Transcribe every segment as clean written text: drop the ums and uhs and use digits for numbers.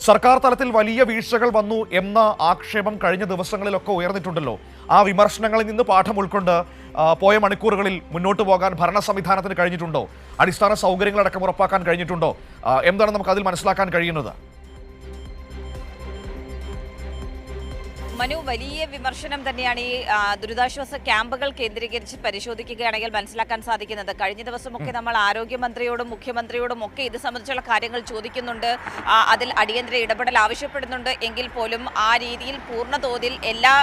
സർക്കാർ തലത്തിൽ വലിയ വീഴ്ചകൾ വന്നു എന്ന ആക്ഷേപം കഴിഞ്ഞ ദിവസങ്ങളിലൊക്കെ ഉയർന്നിട്ടുണ്ടല്ലോ. ആ വിമർശനങ്ങളിൽ നിന്ന് പാഠം ഉൾക്കൊണ്ട് പോയ മണിക്കൂറുകളിൽ മുന്നോട്ട് പോകാൻ ഭരണ സംവിധാനത്തിന് കഴിഞ്ഞിട്ടുണ്ടോ? അടിസ്ഥാന സൗകര്യങ്ങളടക്കം ഉറപ്പാക്കാൻ കഴിഞ്ഞിട്ടുണ്ടോ? എന്താണ് നമുക്ക് അതിൽ മനസ്സിലാക്കാൻ കഴിയുന്നത്? മനു, വലിയ വിമർശനം തന്നെയാണ് ഈ ദുരിതാശ്വാസ ക്യാമ്പുകൾ കേന്ദ്രീകരിച്ച് പരിശോധിക്കുകയാണെങ്കിൽ മനസ്സിലാക്കാൻ സാധിക്കുന്നത്. കഴിഞ്ഞ ദിവസമൊക്കെ നമ്മൾ ആരോഗ്യമന്ത്രിയോടും മുഖ്യമന്ത്രിയോടും ഒക്കെ ഇത് സംബന്ധിച്ചുള്ള കാര്യങ്ങൾ ചോദിക്കുന്നുണ്ട്, അതിൽ അടിയന്തര ഇടപെടൽ ആവശ്യപ്പെടുന്നുണ്ട്. എങ്കിൽ പോലും ആ രീതിയിൽ പൂർണ്ണതോതിൽ എല്ലാ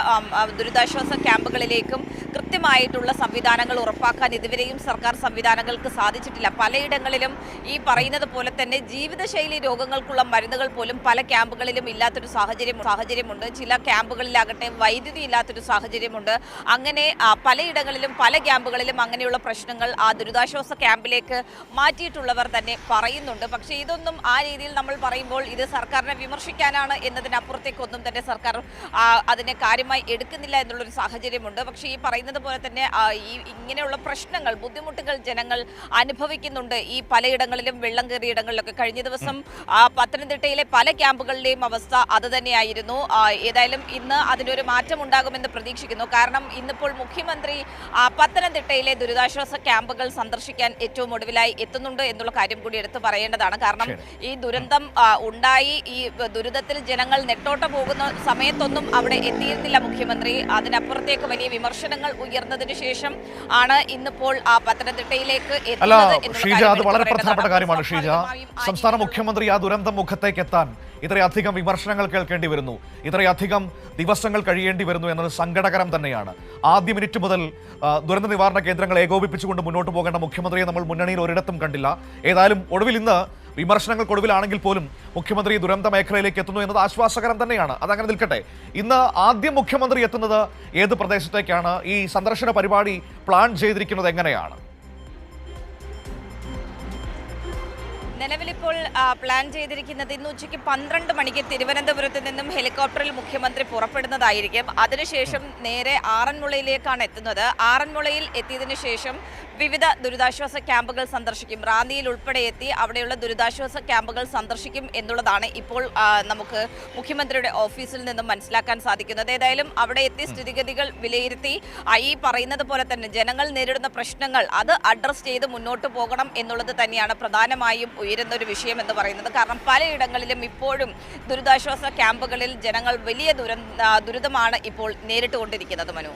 ദുരിതാശ്വാസ ക്യാമ്പുകളിലേക്കും കൃത്യമായിട്ടുള്ള സംവിധാനങ്ങൾ ഉറപ്പാക്കാൻ ഇതുവരെയും സർക്കാർ സംവിധാനങ്ങൾക്ക് സാധിച്ചിട്ടില്ല. പലയിടങ്ങളിലും ഈ പറയുന്നത് പോലെ തന്നെ ജീവിതശൈലി രോഗങ്ങൾക്കുള്ള മരുന്നുകൾ പോലും പല ക്യാമ്പുകളിലും ഇല്ലാത്തൊരു സാഹചര്യമുണ്ട്. ചില ക്യാമ്പുകളിലാകട്ടെ വൈദ്യുതി ഇല്ലാത്തൊരു സാഹചര്യമുണ്ട്. അങ്ങനെ പലയിടങ്ങളിലും പല ക്യാമ്പുകളിലും അങ്ങനെയുള്ള പ്രശ്നങ്ങൾ ആ ദുരിതാശ്വാസ ക്യാമ്പിലേക്ക് മാറ്റിയിട്ടുള്ളവർ തന്നെ പറയുന്നുണ്ട്. പക്ഷേ ഇതൊന്നും ആ രീതിയിൽ നമ്മൾ പറയുമ്പോൾ ഇത് സർക്കാരിനെ വിമർശിക്കാനാണ് എന്നതിനപ്പുറത്തേക്കൊന്നും തന്നെ സർക്കാർ അതിനെ കാര്യമായി എടുക്കുന്നില്ല എന്നുള്ളൊരു സാഹചര്യമുണ്ട്. പക്ഷേ ഈ പറയുന്നത് പോലെ തന്നെ ഇങ്ങനെയുള്ള പ്രശ്നങ്ങൾ, ബുദ്ധിമുട്ടുകൾ ജനങ്ങൾ അനുഭവിക്കുന്നുണ്ട്. ഈ പലയിടങ്ങളിലും വെള്ളം കയറിയ ഇടങ്ങളിലൊക്കെ കഴിഞ്ഞ ദിവസം പത്തനംതിട്ടയിലെ പല ക്യാമ്പുകളിലെയും അവസ്ഥ അത് തന്നെയായിരുന്നു. ഏതായാലും ഇന്ന് അതിനൊരു മാറ്റം ഉണ്ടാകുമെന്ന് പ്രതീക്ഷിക്കുന്നു. കാരണം ഇന്നിപ്പോൾ മുഖ്യമന്ത്രി പത്തനംതിട്ടയിലെ ദുരിതാശ്വാസ ക്യാമ്പുകൾ സന്ദർശിക്കാൻ ഏറ്റവും ഒടുവിലായി എത്തുന്നുണ്ട് എന്നുള്ള കാര്യം കൂടി എടുത്തു പറയേണ്ടതാണ്. കാരണം ഈ ദുരന്തം ഉണ്ടായി, ഈ ദുരിതത്തിൽ ജനങ്ങൾ നെട്ടോട്ട പോകുന്ന സമയത്തൊന്നും അവിടെ എത്തിയിരുന്നില്ല മുഖ്യമന്ത്രി. അതിനപ്പുറത്തേക്ക് വലിയ വിമർശനങ്ങൾ ഉയർന്നതിന് ശേഷം ആണ് ഇന്നിപ്പോൾ പത്തനംതിട്ടയിലേക്ക് ഷീജ, അത് വളരെ പ്രധാനപ്പെട്ട കാര്യമാണ് ഷീജ. സംസ്ഥാന മുഖ്യമന്ത്രി ആ ദുരന്തം മുഖത്തേക്ക് എത്താൻ ഇത്രയധികം വിമർശനങ്ങൾ കേൾക്കേണ്ടി വരുന്നു, ഇത്രയധികം ദിവസങ്ങൾ കഴിയേണ്ടി വരുന്നു എന്നത് സങ്കടകരം തന്നെയാണ്. ആദ്യ മിനിറ്റ് മുതൽ ദുരന്ത നിവാരണ കേന്ദ്രങ്ങൾ ഏകോപിപ്പിച്ചുകൊണ്ട് മുന്നോട്ട് പോകേണ്ട മുഖ്യമന്ത്രിയെ നമ്മൾ മുന്നണിയിൽ ഒരിടത്തും കണ്ടില്ല. ഏതായാലും ഒടുവിൽ ഇന്ന് വിമർശനങ്ങൾക്കൊടുവിലാണെങ്കിൽ പോലും മുഖ്യമന്ത്രി ദുരന്ത മേഖലയിലേക്ക് എത്തുന്നു എന്നത് ആശ്വാസകരം തന്നെയാണ്. അതങ്ങനെ നിൽക്കട്ടെ. ഇന്ന് ആദ്യം മുഖ്യമന്ത്രി എത്തുന്നത് ഏത് പ്രദേശത്തേക്കാണ്? ഈ സന്ദർശന പരിപാടി പ്ലാൻ ചെയ്തിരിക്കുന്നത് എങ്ങനെയാണ്? നിലവിലിപ്പോൾ പ്ലാൻ ചെയ്തിരിക്കുന്നത് ഇന്ന് ഉച്ചയ്ക്ക് 12 മണിക്ക് തിരുവനന്തപുരത്ത് നിന്നും ഹെലികോപ്റ്ററിൽ മുഖ്യമന്ത്രി പുറപ്പെടുന്നതായിരിക്കും. അതിനുശേഷം നേരെ ആറന്മുളയിലേക്കാണ് എത്തുന്നത്. ആറന്മുളയിൽ എത്തിയതിനു ശേഷം വിവിധ ദുരിതാശ്വാസ ക്യാമ്പുകൾ സന്ദർശിക്കും. റാന്നിയിൽ ഉൾപ്പെടെ എത്തി അവിടെയുള്ള ദുരിതാശ്വാസ ക്യാമ്പുകൾ സന്ദർശിക്കും എന്നുള്ളതാണ് ഇപ്പോൾ നമുക്ക് മുഖ്യമന്ത്രിയുടെ ഓഫീസിൽ നിന്നും മനസ്സിലാക്കാൻ സാധിക്കുന്നത്. ഏതായാലും അവിടെ എത്തി സ്ഥിതിഗതികൾ വിലയിരുത്തി ഈ പറയുന്നത് പോലെ തന്നെ ജനങ്ങൾ നേരിടുന്ന പ്രശ്നങ്ങൾ അത് അഡ്രസ് ചെയ്ത് മുന്നോട്ട് പോകണം എന്നുള്ളത് തന്നെയാണ് പ്രധാനമായും ഉയരുന്ന ഒരു വിഷയം എന്ന് പറയുന്നത്. കാരണം പലയിടങ്ങളിലും ഇപ്പോഴും ദുരിതാശ്വാസ ക്യാമ്പുകളിൽ ജനങ്ങൾ വലിയ ദുരിതമാണ് ഇപ്പോൾ നേരിട്ടുകൊണ്ടിരിക്കുന്നത്. മനു.